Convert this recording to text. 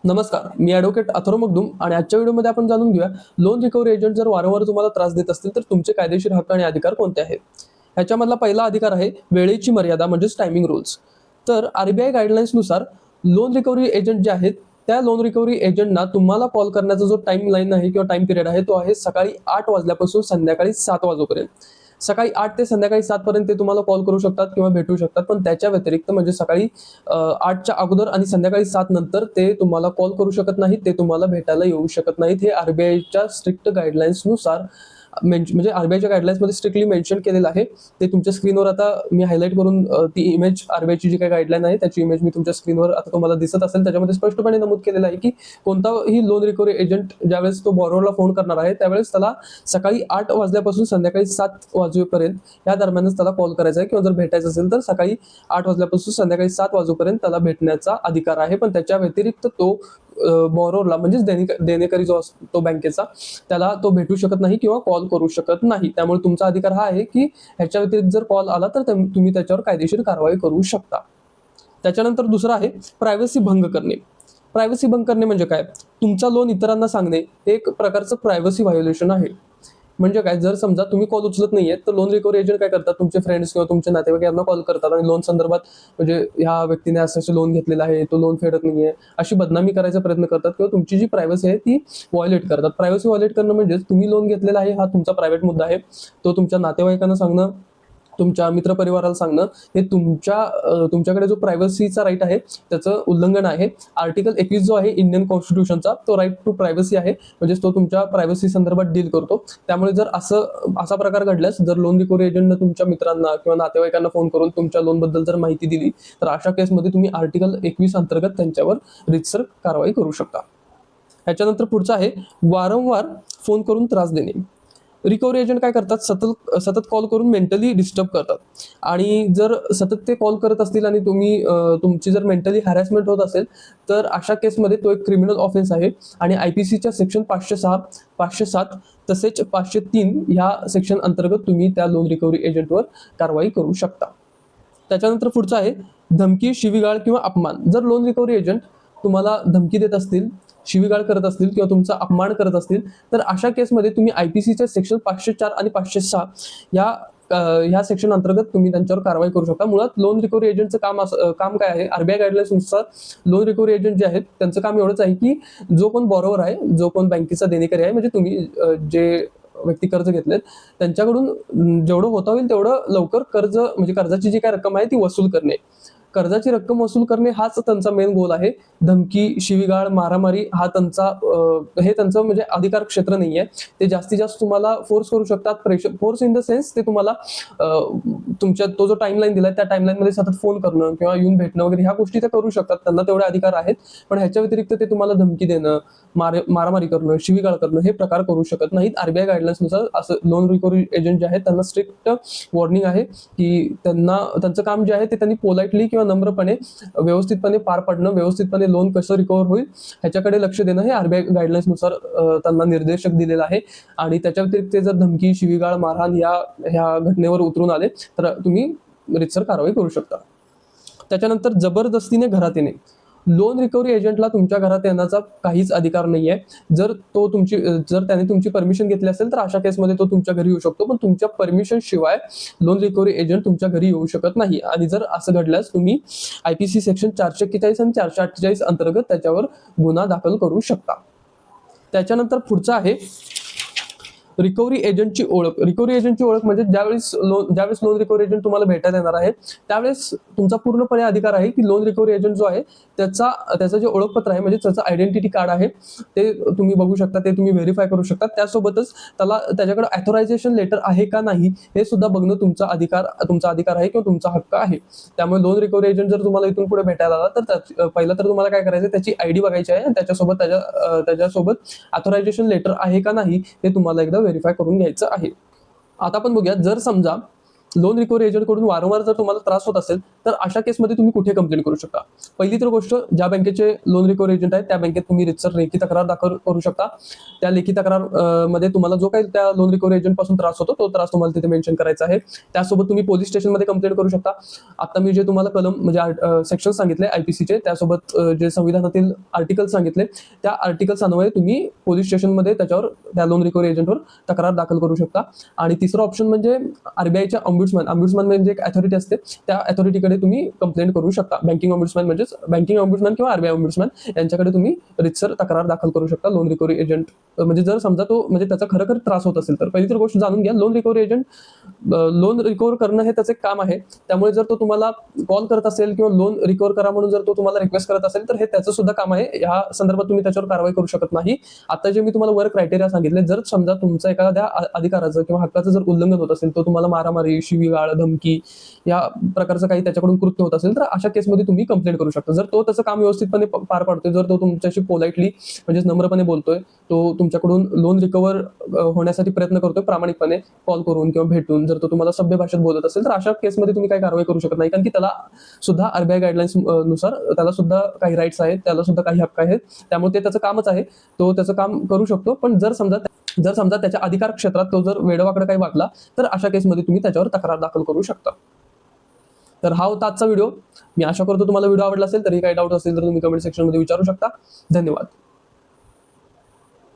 नमस्कार, मी ॲडव्होकेट अथर्व मगदूम आणि आजच्या व्हिडिओमध्ये आपण जाणून घेऊया लोन रिकव्हरी एजंट जर वारंवार तुम्हाला त्रास देत असतील तर तुमचे कायदेशीर हक्क आणि अधिकार कोणते आहेत. ह्याच्यामधला पहिला अधिकार आहे वेळेची मर्यादा म्हणजेच टायमिंग रूल्स. तर आरबीआय गाईडलाईन्सनुसार लोन रिकव्हरी एजंट जे आहेत त्या लोन रिकव्हरी एजंटना तुम्हाला कॉल करण्याचा जो टाइम लाईन आहे किंवा टाइम पिरियड आहे तो आहे सकाळी 8 वाजल्यापासून संध्याकाळी 7 वाजेपर्यंत. सकाळी 8 ते संध्याकाळी 7 पर्यंत ते तुम्हाला कॉल करू शकतात किंवा भेटू शकतात, पण त्याच्या व्यतिरिक्त म्हणजे सकाळी 8च्या अगोदर आणि संध्याकाळी 7 नंतर ते तुम्हाला कॉल करू शकत नाहीत, ते तुम्हाला भेटायला येऊ शकत नाहीत. हे आरबीआयच्या स्ट्रिक्ट गाईडलाईन्सनुसार म्हणजे आरबीआयच्या गाईडलाईन्समध्ये स्ट्रिक्टली मेन्शन केलेलं आहे. ते तुमच्या स्क्रीनवर आता मी हायलाईट करून ती इमेज आरबीआयची जी काही गाईडलाईन आहे त्याची इमेज मी तुमच्या स्क्रीनवर आता तुम्हाला दिसत असेल. त्याच्यामध्ये स्पष्टपणे नमूद केलेलं आहे की कोणताही लोन रिकव्हरी एजंट ज्यावेळेस तो बॉरोवरला फोन करणार आहे त्यावेळेस त्याला सकाळी 8 वाजल्यापासून संध्याकाळी 7 वाजेपर्यंत या दरम्यानच त्याला कॉल करायचा आहे, किंवा जर भेटायचं असेल तर सकाळी 8 वाजल्यापासून संध्याकाळी 7 वाजेपर्यंत त्याला भेटण्याचा अधिकार आहे. पण त्याच्या व्यतिरिक्त तो बॉरोवरला म्हणजेच देणेकरी जो असतो बँकेचा त्याला तो भेटू शकत नाही किंवा कॉल करू शकत नाही. त्यामुळे तुमचा अधिकार हा आहे की ह्याच्या व्यतिरिक्त जर कॉल आला तर तुम्ही त्याच्यावर कायदेशीर कारवाई करू शकता. त्याच्यानंतर दुसरं आहे प्रायव्हसी भंग करणे. प्रायव्हसी भंग करणे म्हणजे काय? तुमचा लोन इतरांना सांगणे हे एक प्रकारचं प्रायव्हसी व्हायोलेशन आहे. म्हणजे काय, जर समजा तुम्ही कॉल उचलत नाहीये तर लोन रिकव्हरी एजंट काय करतात, तुमचे फ्रेंड्स किंवा तुमचे नातेवाईक यांना कॉल करतात आणि लोन संदर्भात म्हणजे ह्या व्यक्तीने असं लोन घेतलेलं आहे, तो लोन फेडत नाहीये अशी बदनामी करायचा प्रयत्न करतात किंवा तुमची जी प्रायव्हसी आहे ती व्हायोलेट करतात. प्रायव्हसी व्हायोलेट करणं म्हणजे तुम्ही लोन घेतलेला आहे हा तुमचा प्रायव्हेट मुद्दा आहे, तो तुमच्या नातेवाईकांना सांगणं, तुमच्या मित्रपरिवाराला सांगणं हे तुमच्याकडे जो प्रायव्हसीचा राईट आहे त्याचं उल्लंघन आहे. आर्टिकल 21 जो आहे इंडियन कॉन्स्टिट्यूशनचा तो राईट टू प्रायव्हसी आहे, म्हणजे तो तुमच्या प्रायव्हसी संदर्भात डील करतो. त्यामुळे जर असा प्रकार घडल्यास, जर लोन रिकव्हरी एजंटनं तुमच्या मित्रांना किंवा नातेवाईकांना फोन करून तुमच्या लोनबद्दल जर माहिती दिली तर अशा केसमध्ये तुम्ही आर्टिकल 21 अंतर्गत त्यांच्यावर रीतसर कारवाई करू शकता. ह्याच्यानंतर पुढचं आहे वारंवार फोन करून त्रास देणे. रिकव्हरी एजंट काय करतात, सतत कॉल करून मेंटली डिस्टर्ब करतात. आणि जर सतत ते कॉल करत असतील आणि तुमची जर मेंटली हॅरॅसमेंट होत असेल तर अशा केसमध्ये तो एक क्रिमिनल ऑफेन्स आहे आणि IPCच्या सेक्शन 506, 507 तसेच 503 ह्या सेक्शन अंतर्गत तुम्ही त्या लोन रिकव्हरी एजंटवर कारवाई करू शकता. त्याच्यानंतर पुढचं आहे धमकी, शिवीगाळ किंवा अपमान. जर लोन रिकव्हरी एजंट तुम्हाला धमकी देत असतील, शिवीगाळ करत असतील किंवा तुमचा अपमान करत असतील तर अशा केसमध्ये तुम्ही IPCच्या सेक्शन 504 आणि 506 ह्या सेक्शन अंतर्गत तुम्ही त्यांच्यावर कारवाई करू शकता. मुळात लोन रिकव्हरी एजंटचं काम काय आहे, आरबीआय गाईडलाईन्सनुसार लोन रिकव्हरी एजंट जे आहेत त्यांचं काम एवढंच आहे की जो कोण बॉरोवर आहे, जो कोण बँकेचा देणेकरी आहे, म्हणजे तुम्ही जे व्यक्ती कर्ज घेतलेत त्यांच्याकडून जेवढं होता होईल तेवढं लवकर म्हणजे कर्जाची जी काय रक्कम आहे ती वसूल करणे, कर्जाची रक्कम वसूल करणे हाच त्यांचा मेन गोल आहे. धमकी, शिवीगाळ, मारामारी हा हे त्यांचं म्हणजे अधिकार क्षेत्र नाहीये. ते जास्तीत जास्त तुम्हाला फोर्स करू शकतात. फोर्स इन द सेन्स ते तुम्हाला तुमच्या तो जो टाइमलाईन दिलाय त्या टाइमलाईन मध्ये सतत फोन करणं किंवा येऊन भेटणं वगैरे ह्या गोष्टी ते करू शकतात, त्यांना तेवढे अधिकार आहेत. पण ह्याच्या व्यतिरिक्त ते तुम्हाला धमकी देणं, मारामारी करणं, शिवीगाळ करणं हे प्रकार करू शकत नाहीत. आरबीआय गाईडलाईन्सनुसार असं लोन रिकव्हरी एजंट जे आहेत त्यांना स्ट्रिक्ट वॉर्निंग आहे की त्यांचं काम जे आहे ते त्यांनी पोलाइटली किंवा नम्रपणे व्यवस्थितपणे पार पाडणं, व्यवस्थितपणे लोन कसं रिकव्हर होईल ह्याच्याकडे लक्ष देणं हे आरबीआय गाईडलाईन्सनुसार त्यांना निर्देशक दिलेला आहे. आणि त्याच्या व्यतिरिक्त जर धमकी, शिवीगाळ, मारहाण ह्या घटनेवर उतरून आले तर तुम्ही रीतसर कारवाई करू शकता. त्याच्यानंतर जबरदस्तीने घरात येणे. लोन रिकव्हरी एजंटला तुमच्या घरात येण्याचा काहीच अधिकार नाहीये. जर त्याने तुमची परमिशन घेतली असेल तर अशा केसमध्ये तो तुमच्या घरी येऊ शकतो, पण तुमच्या परमिशन शिवाय लोन रिकव्हरी एजंट तुमच्या घरी येऊ शकत नाही. आणि जर असं घडल्यास तुम्ही IPC सेक्शन 441 आणि 448 अंतर्गत त्याच्यावर गुन्हा दाखल करू शकता. त्याच्यानंतर पुढचं आहे रिकव्हरी एजंटची ओळख. रिकव्हरी एजंटची ओळख म्हणजे ज्यावेळेस लोन रिकव्हरी एजंट तुम्हाला भेटायला येणार आहे त्यावेळेस तुमचा पूर्णपणे अधिकार आहे की लोन रिकव्हरी एजंट जो आहे त्याचं जे ओळखपत्र आहे, म्हणजे त्याचं आयडेंटिटी कार्ड आहे ते तुम्ही बघू शकता, ते तुम्ही व्हेरीफाय करू शकता. त्यासोबतच त्याच्याकडे ऑथरायझेशन लेटर आहे का नाही हे सुद्धा बघणं तुमचा अधिकार आहे किंवा तुमचा हक्क आहे. त्यामुळे लोन रिकव्हरी एजंट जर तुम्हाला इथून पुढे भेटायला आला तर पहिलं तर तुम्हाला काय करायचं, त्याची ID बघायची आहे आणि त्याच्यासोबत ऑथरायझेशन लेटर आहे का नाही हे तुम्हाला एकदा व्हेरीफाय करून घ्यायचं आहे. आता आपण बघूया, जर समजा लोन रिकव्हरी एजंटकडून वारंवार जर तुम्हाला त्रास होत असेल तर अशा केसमध्ये तुम्ही कुठे कंप्लेंट करू शकता? पहिली तर गोष्ट, ज्या बँकेचे लोन रिकव्हरी एजंट आहेत त्या बँकेत तुम्ही रितसर लेखी तक्रार दाखल करू शकता. त्या लेखी तक्रार मध्ये तुम्हाला जो काही त्या लोन रिकव्हरी एजंट पासून त्रास होतो तो त्रास तुम्हाला तिथे मेन्शन करायचा आहे. त्यासोबत तुम्ही पोलीस स्टेशनमध्ये कंप्लेंट करू शकता. आता मी जे तुम्हाला कलम म्हणजे सेक्शन सांगितले आयपीसीचे, त्यासोबत जे संविधानातील आर्टिकल सांगितले त्या आर्टिकल्स अन्वये तुम्ही पोलीस स्टेशनमध्ये त्याच्यावर त्या लोन रिकव्हरी एजंटवर तक्रार दाखल करू शकता. आणि तिसरं ऑप्शन म्हणजे आरबीआयच्या ऑम्बुड्समॅन म्हणजे एक अथॉरिटी असते, त्या अथॉरिटीकडे तुम्ही कंप्लेंट करू शकता. बँकिंग ऑम्बुड्समॅन किंवा आरबीआय ऑम्बुड्समॅन यांच्याकडे तुम्ही रितसर तक्रार दाखल करू शकता लोन रिकव्हरी एजंट म्हणजे जर समजा तो म्हणजे त्याचा खरोखर त्रास होत असेल तर. पहिली तर गोष्ट जाणून घ्या, loan recovery agent loan recover करणं हे त्याचे काम आहे. त्यामुळे जर तो तुम्हाला कॉल करत असेल किंवा लोन रिकव्हर करा म्हणून जर तो तुम्हाला रिक्वेस्ट करत असेल तर हे त्याचं सुद्धा काम आहे. या संदर्भात तुम्ही त्याच्यावर कारवाई करू शकत नाही. आता जे मी तुम्हाला वर क्रायटेरिया सांगितले, जर समजा तुमचा एखाद्या अधिकाराचं किंवा हक्काचं जर उल्लंघन होत असेल, तो तुम्हाला मारामारी, शिवीगाळ, धमकी या प्रकारचं काही त्याच्याकडून कृत्य होत असेल तर अशा केसमध्ये तुम्ही कंप्लेंट करू शकता. जर तो त्याचं काम व्यवस्थितपणे पार पाडतोय, जर तो तुमच्याशी पोलाइटली म्हणजेच नम्रपणे बोलतोय, तो तुमच्याकडून लोन रिकव्हर होण्यासाठी प्रयत्न करतोय प्रामाणिकपणे कॉल करून किंवा भेटून, जर तो तुम्हाला सभ्य भाषेत बोलत असेल तर अशा केसमध्ये तुम्ही काही कारवाई करू शकत नाही. कारण की त्याला सुद्धा आरबीआय गाईडलाईन्स नुसार त्याला सुद्धा काही राईट्स आहेत, त्याला सुद्धा काही हक्क आहेत. त्यामुळे ते त्याचं कामच आहे, तो त्याचं काम करू शकतो. पण जर समजा त्याच्या अधिकार क्षेत्रात तो जर वेडवाकडं काही वागला तर अशा केसमध्ये तुम्ही त्याच्यावर तक्रार दाखल करू शकता. तर हा होता आजचा व्हिडिओ. मी आशा करतो तुम्हाला व्हिडिओ आवडला असेल. तरी काही डाऊट असेल तर तुम्ही कमेंट सेक्शनमध्ये विचारू शकता. धन्यवाद.